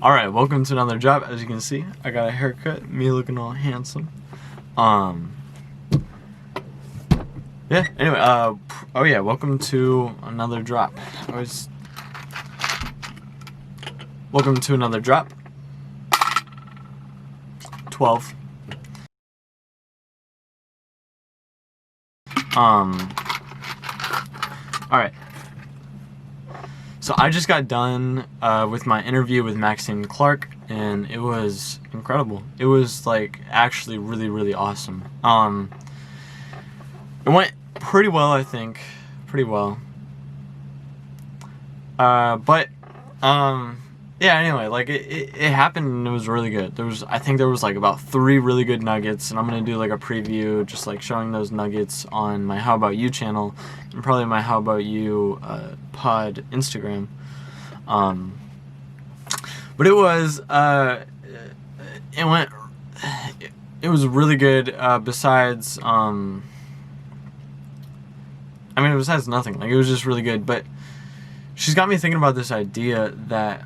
Alright, welcome to another job. As you can see, I got a haircut, me looking all handsome. Yeah, anyway, oh yeah, welcome to another drop. Welcome to another drop. 12. Alright. So I just got done with my interview with Maxine Clark, and it was incredible. It was like actually really, really awesome. It went pretty well, I think. Pretty well. Yeah, anyway, like it happened and it was really good. I think there was like about 3 really good nuggets, and I'm gonna do like a preview, just like showing those nuggets on my How About You channel and probably my How About You pod Instagram. But it was it was really good. Besides besides nothing, like it was just really good. But she's got me thinking about this idea that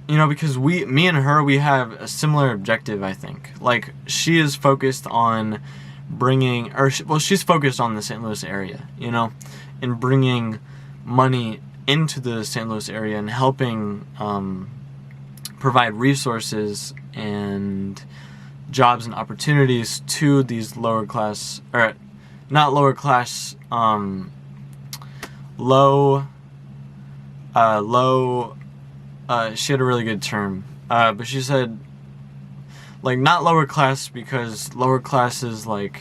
you know, because me and her, we have a similar objective, I think. Like, she is focused on bringing, she's focused on the St. Louis area, you know, and bringing money into the St. Louis area and helping provide resources and jobs and opportunities to these lower class, or not lower class, she had a really good term, but she said, like, not lower class, because lower class is like,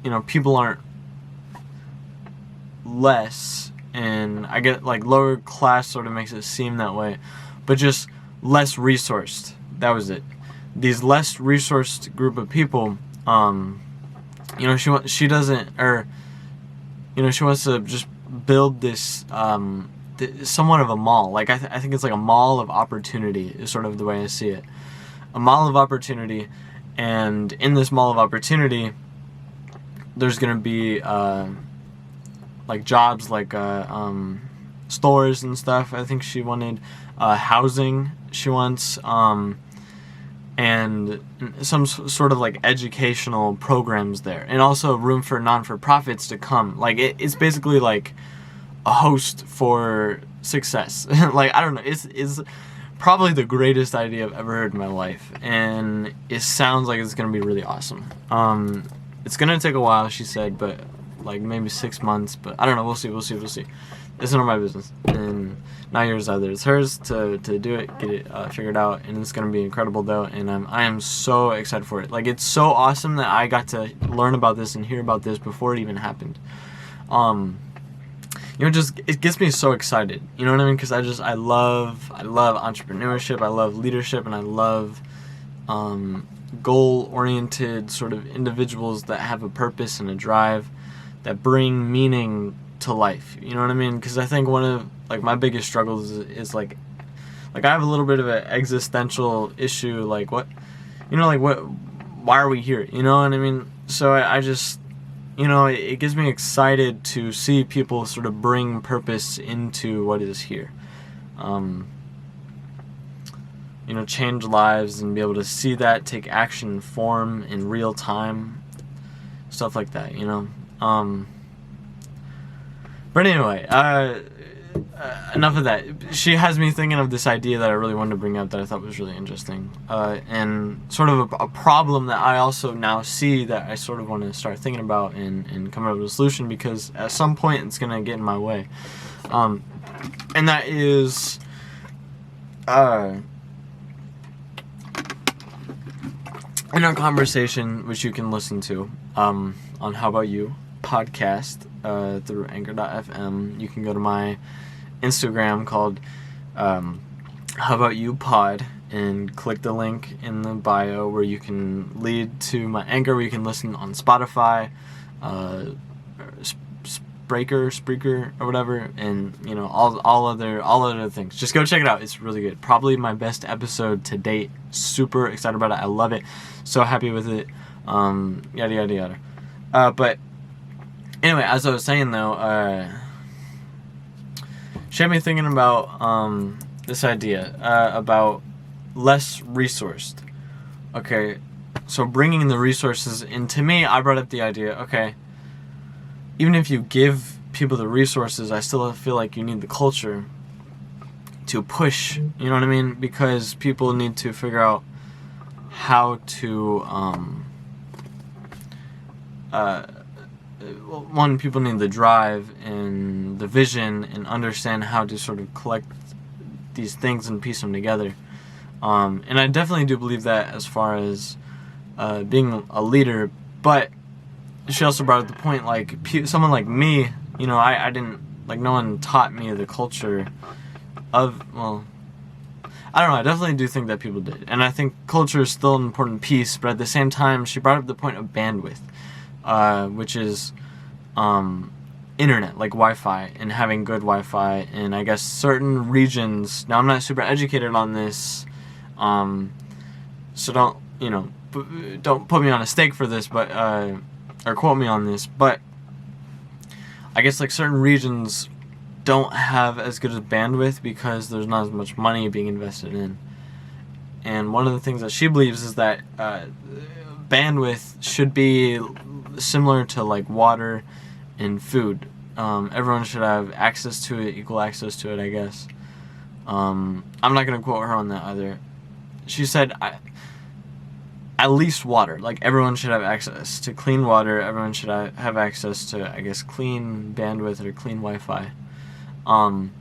you know, people aren't less, and I get, like, lower class sort of makes it seem that way, but just less resourced. That was it. These less resourced group of people, you know, she doesn't, or, you know, she wants to just build this, somewhat of a mall. Like, I think it's like a mall of opportunity is sort of the way I see it. A mall of opportunity, and in this mall of opportunity, there's gonna be like jobs, like stores and stuff. I think she wanted housing. She wants and some sort of like educational programs there, and also room for non-for-profits to come. Like, it's basically like a host for success. Like, I don't know, it's probably the greatest idea I've ever heard in my life, and it sounds like it's gonna be really awesome. It's gonna take a while, she said, but like maybe 6 months, but I don't know, we'll see. It's none of my business, and not yours either. It's hers to do it, get it figured out, and it's gonna be incredible though, and I am so excited for it. Like, it's so awesome that I got to learn about this and hear about this before it even happened. You know, it gets me so excited, you know what I mean? Because I love entrepreneurship, I love leadership, and I love goal-oriented sort of individuals that have a purpose and a drive, that bring meaning to life, you know what I mean? Because I think one of, like, my biggest struggles is like I have a little bit of an existential issue, like, what, you know, like, why are we here, you know what I mean? So I just, you know, it gets me excited to see people sort of bring purpose into what is here. You know, change lives and be able to see that take action, form in real time, stuff like that, you know. But anyway, enough of that. She has me thinking of this idea that I really wanted to bring up that I thought was really interesting, and sort of a problem that I also now see that I sort of want to start thinking about and come up with a solution, because at some point it's going to get in my way. And that is in our conversation, which you can listen to on How About You podcast through anchor.fm. You can go to my Instagram called howaboutyoupod and click the link in the bio where you can lead to my Anchor, where you can listen on Spotify, Spreaker or whatever, and, you know, all other things. Just go check it out. It's really good. Probably my best episode to date. Super excited about it. I love it. So happy with it. Yada yada yada. But anyway, as I was saying though, she had me thinking about this idea about less resourced. Okay, so bringing the resources in. To me, I brought up the idea, okay, even if you give people the resources, I still feel like you need the culture to push, you know what I mean? Because people need to figure out how to, one, people need the drive and the vision and understand how to sort of collect these things and piece them together. And I definitely do believe that as far as being a leader, but she also brought up the point, like, someone like me, you know, I didn't, like, no one taught me the culture of, well, I don't know, I definitely do think that people did, and I think culture is still an important piece, but at the same time, she brought up the point of bandwidth, which is, internet, like Wi-Fi, and having good Wi-Fi, and I guess certain regions, now I'm not super educated on this, so don't, you know, don't put me on a stake for this, but, or quote me on this, but I guess like certain regions don't have as good as bandwidth because there's not as much money being invested in. And one of the things that she believes is that bandwidth should be similar to like water and food. Everyone should have access to it, equal access to it, I guess. I'm not going to quote her on that either. She said, at least water. Like, everyone should have access to clean water. Everyone should have access to, I guess, clean bandwidth or clean Wi-Fi. And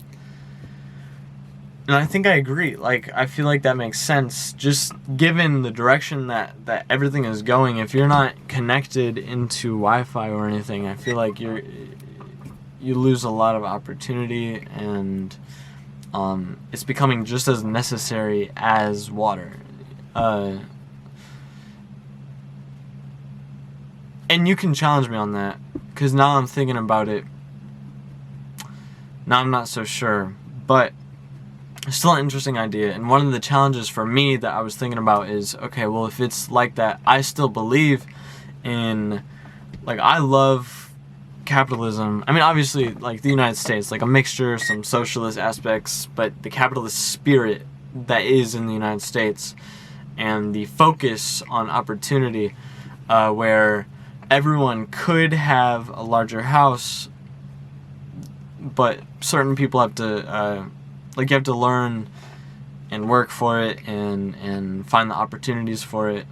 I think I agree. Like, I feel like that makes sense. Just given the direction that everything is going, if you're not connected into Wi-Fi or anything, I feel like you lose a lot of opportunity, and it's becoming just as necessary as water. And you can challenge me on that, because now I'm thinking about it. Now I'm not so sure, but it's still an interesting idea. And one of the challenges for me that I was thinking about is, okay, well, if it's like that, I still believe in, like, I love capitalism. I mean, obviously, like, the United States, like, a mixture, some socialist aspects, but the capitalist spirit that is in the United States, and the focus on opportunity, where everyone could have a larger house, but certain people have to, like, you have to learn and work for it and find the opportunities for it.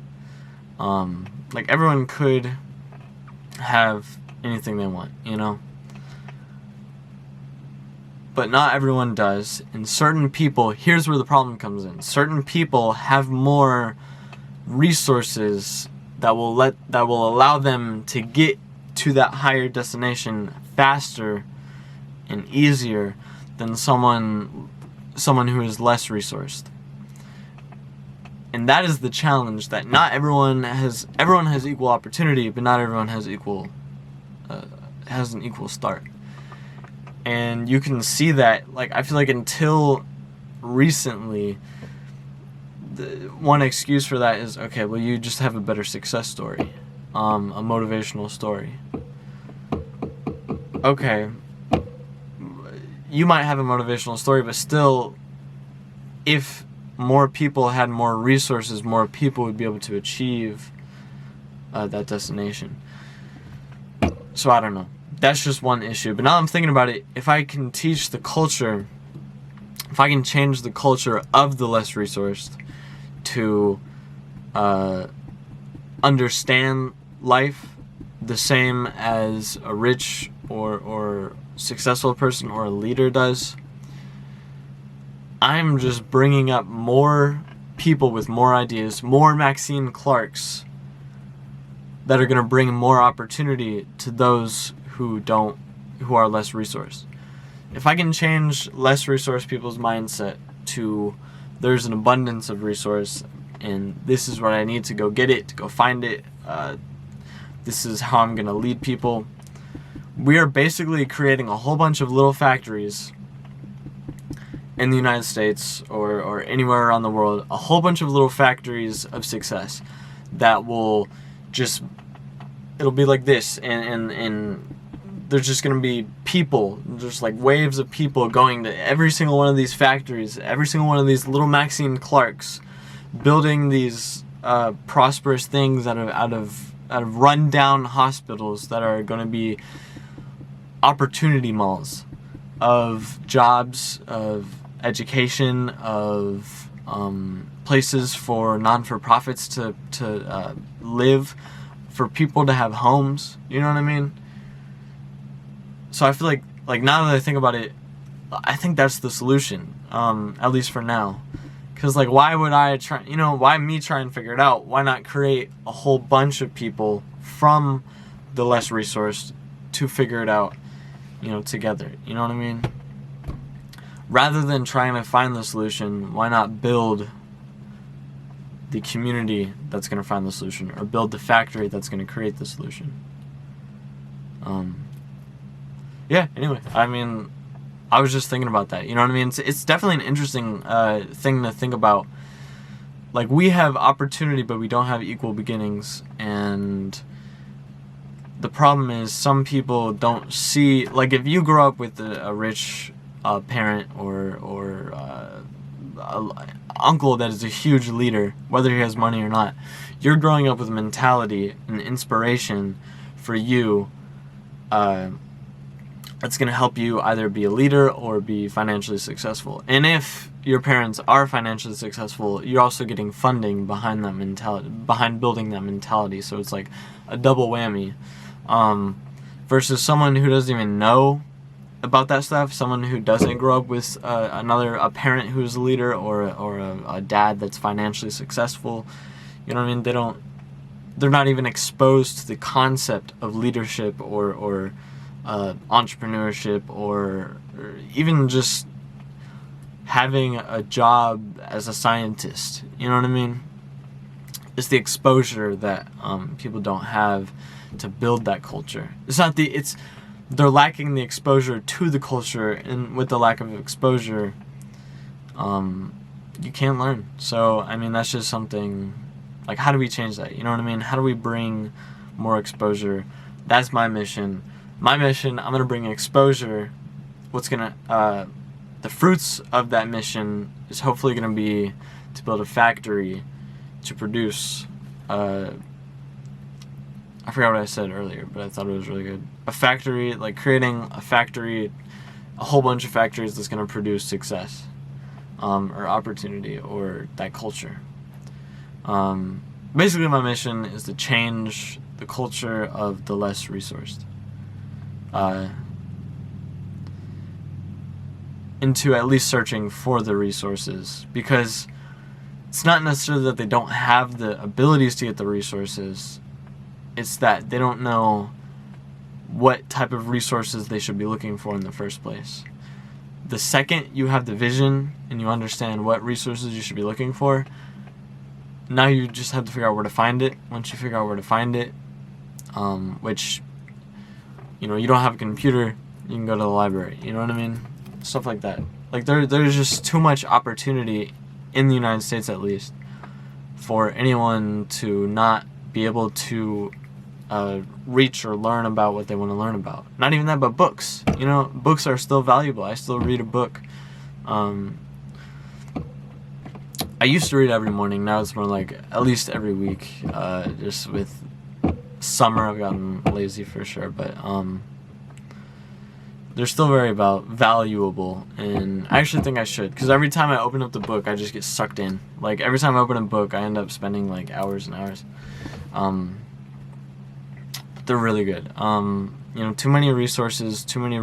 Like, everyone could have anything they want, you know? But not everyone does, and certain people, here's where the problem comes in. Certain people have more resources that will allow them to get to that higher destination faster and easier than someone who is less resourced. And that is the challenge, that not everyone has equal opportunity, but not everyone has an equal start. And you can see that, like, I feel like until recently, one excuse for that is, okay, well, you just have a better success story, a motivational story. Okay, you might have a motivational story, but still, if more people had more resources, more people would be able to achieve that destination. So I don't know. That's just one issue. But now I'm thinking about it, if I can teach the culture, if I can change the culture of the less resourced to understand life the same as a rich or successful person or a leader does, I'm just bringing up more people with more ideas, more Maxine Clarks that are going to bring more opportunity to those who are less resourced. If I can change less resourced people's mindset to there's an abundance of resource and this is what I need to go get it, to go find it, this is how I'm going to lead people, we are basically creating a whole bunch of little factories in the United States or anywhere around the world, a whole bunch of little factories of success that will just, it'll be like this, and there's just going to be people, just like waves of people going to every single one of these factories, every single one of these little Maxine Clarks, building these prosperous things out of run-down hospitals that are going to be opportunity malls of jobs, of education, of places for non-for-profits to live, for people to have homes. You know what I mean? So I feel like now that I think about it, I think that's the solution, at least for now. Because, like, why would I try, why me try and figure it out? Why not create a whole bunch of people from the less resourced to figure it out, together? You know what I mean? Rather than trying to find the solution, why not build the community that's going to find the solution, or build the factory that's going to create the solution? Yeah, anyway, I mean, I was just thinking about that, you know what I mean? It's definitely an interesting thing to think about. Like, we have opportunity, but we don't have equal beginnings, and the problem is some people don't see, like, if you grow up with a rich parent or uncle that is a huge leader, whether he has money or not, you're growing up with a mentality and inspiration for you that's going to help you either be a leader or be financially successful. And if your parents are financially successful, you're also getting funding behind that mentality, behind building that mentality. So it's like a double whammy. Versus someone who doesn't even know about that stuff, someone who doesn't grow up with a parent who's a leader, or a dad that's financially successful. You know what I mean? They're not even exposed to the concept of leadership or entrepreneurship, or even just having a job as a scientist. You know what I mean? It's the exposure that people don't have to build that culture. They're lacking the exposure to the culture, and with the lack of exposure, you can't learn. So, I mean, that's just something, like, how do we change that? You know what I mean? How do we bring more exposure? That's my mission. I'm going to bring exposure. The fruits of that mission is hopefully going to be to build a factory to produce, I forgot what I said earlier, but I thought it was really good. A factory, like creating a factory, a whole bunch of factories that's going to produce success, or opportunity, or that culture. Basically, my mission is to change the culture of the less resourced. Into at least searching for the resources, because it's not necessarily that they don't have the abilities to get the resources, it's that they don't know what type of resources they should be looking for in the first place. The second you have the vision and you understand what resources you should be looking for, now you just have to figure out where to find it. Once you figure out where to find it, which, you don't have a computer, you can go to the library, you know what I mean? Stuff like that. Like, there's just too much opportunity in the United States, at least, for anyone to not be able to reach or learn about what they want to learn about. Not even that, but books. Books are still valuable. I still read a book. I used to read every morning. Now it's more like at least every week. Just with summer, I've gotten lazy for sure, but they're still very valuable, and I actually think I should, because every time I open up the book, I just get sucked in. Like, every time I open a book, I end up spending like hours and hours. But they're really good. Too many resources, too many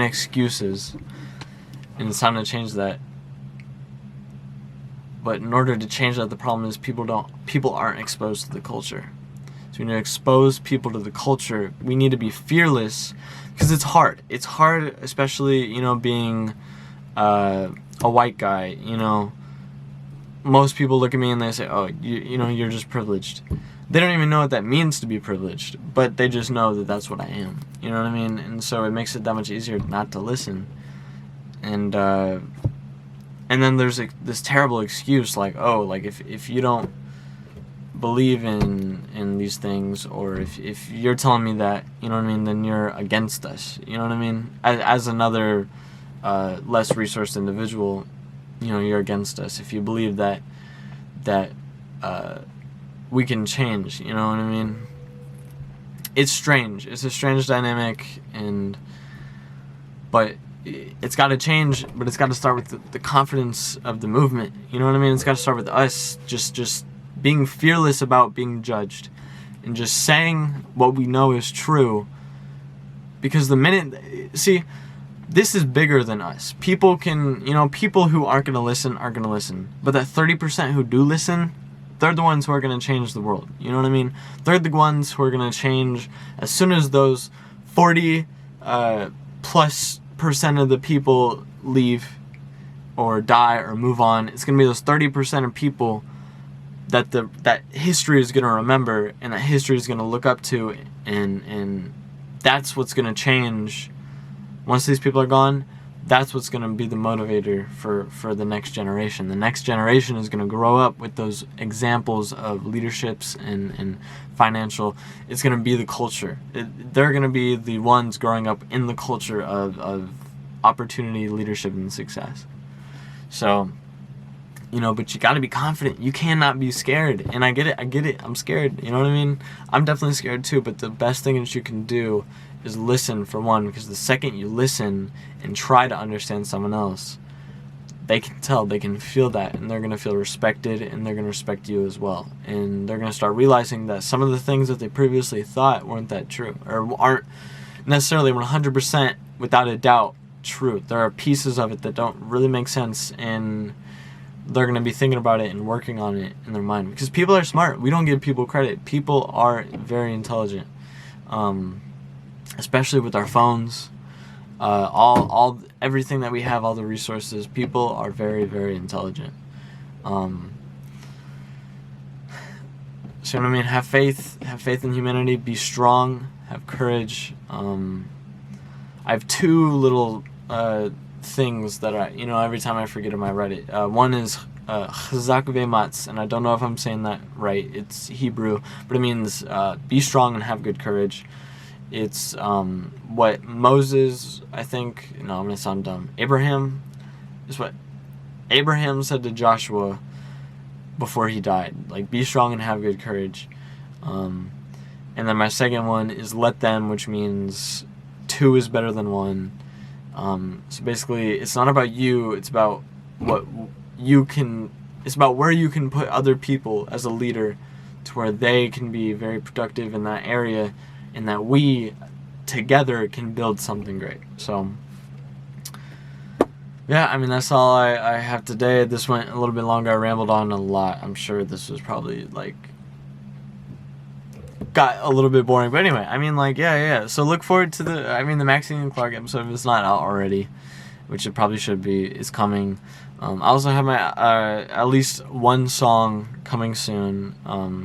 excuses, and it's time to change that. But in order to change that, the problem is people aren't exposed to the culture. So we need to expose people to the culture. We need to be fearless, because it's hard. It's hard, especially, being a white guy. Most people look at me and they say, oh, you're just privileged. They don't even know what that means to be privileged, but they just know that that's what I am. You know what I mean? And so it makes it that much easier not to listen. And then there's this terrible excuse, like, oh, like if you don't believe in these things, or if you're telling me that, you know what I mean, then you're against us, you know what I mean, as another less resourced individual, you know, you're against us if you believe that we can change, you know what I mean. It's strange. It's a strange dynamic, but it's got to change, but it's got to start with the confidence of the movement, you know what I mean. It's got to start with us just being fearless about being judged and just saying what we know is true, because the minute, see, this is bigger than us. People can, you know, people who aren't going to listen aren't going to listen, but that 30% who do listen, they're the ones who are going to change the world, you know what I mean. They're the ones who are going to change as soon as those 40 plus % of the people leave or die or move on. It's going to be those 30% of people that history is going to remember, and that history is going to look up to, and that's what's going to change. Once these people are gone, that's what's going to be the motivator for the next generation. The next generation is going to grow up with those examples of leaderships and financial. It's going to be the culture. They're going to be the ones growing up in the culture of opportunity, leadership, and success. So, you know, but you got to be confident. You cannot be scared. And I get it. I'm scared. You know what I mean? I'm definitely scared too, but the best thing that you can do is listen, for one, because the second you listen and try to understand someone else, they can tell, they can feel that, and they're going to feel respected, and they're going to respect you as well. And they're going to start realizing that some of the things that they previously thought weren't that true, or aren't necessarily 100% without a doubt true. There are pieces of it that don't really make sense, and they're going to be thinking about it and working on it in their mind, because people are smart. We don't give people credit. People are very intelligent, especially with our phones, everything that we have, all the resources. People are very, very intelligent. So you know what I mean? Have faith in humanity. Be strong. Have courage. I have two little things that every time I forget them, I write it. One is chazak ve'matz, and I don't know if I'm saying that right. It's Hebrew, but it means be strong and have good courage. It's what Moses, I think, I'm going to sound dumb. Abraham is what Abraham said to Joshua before he died. Like, be strong and have good courage. And then my second one is let them, which means two is better than one. So basically, it's not about you, it's about it's about where you can put other people as a leader to where they can be very productive in that area, and that we together can build something great. So yeah, I mean, that's all I have today. This went a little bit longer. I rambled on a lot. I'm sure this was probably got a little bit boring, but anyway, I mean, yeah. So look forward to the Maxine Clark episode, if it's not out already, which it probably should be, is coming. I also have my at least one song coming soon.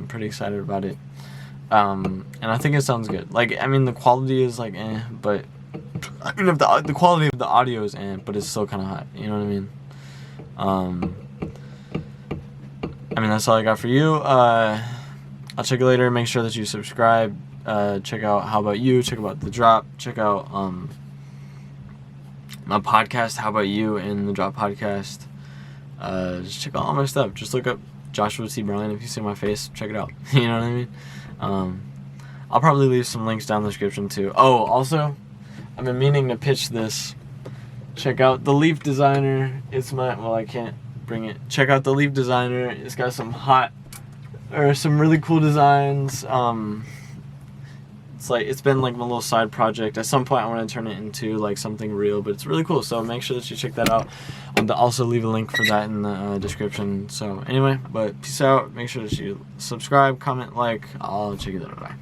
Pretty excited about it. And I think it sounds good. The quality is but I mean, if the quality of the audio is but it's still kind of hot. You know what I mean? That's all I got for you. I'll check you later. Make sure that you subscribe. Check out How About You. Check out The Drop. Check out my podcast, How About You, and The Drop podcast. Just check out all my stuff. Just look up Joshua C. Bryan. If you see my face, check it out. You know what I mean? I'll probably leave some links down in the description too. Oh, also, I've been meaning to pitch this. Check out TheLeafDesigner. I can't bring it. Check out TheLeafDesigner. It's got some really cool designs. It's been my little side project. At some point I want to turn it into something real, but it's really cool. So make sure that you check that out. I'll also leave a link for that in the description. So anyway, but peace out. Make sure that you subscribe, comment, I'll check you later. Bye.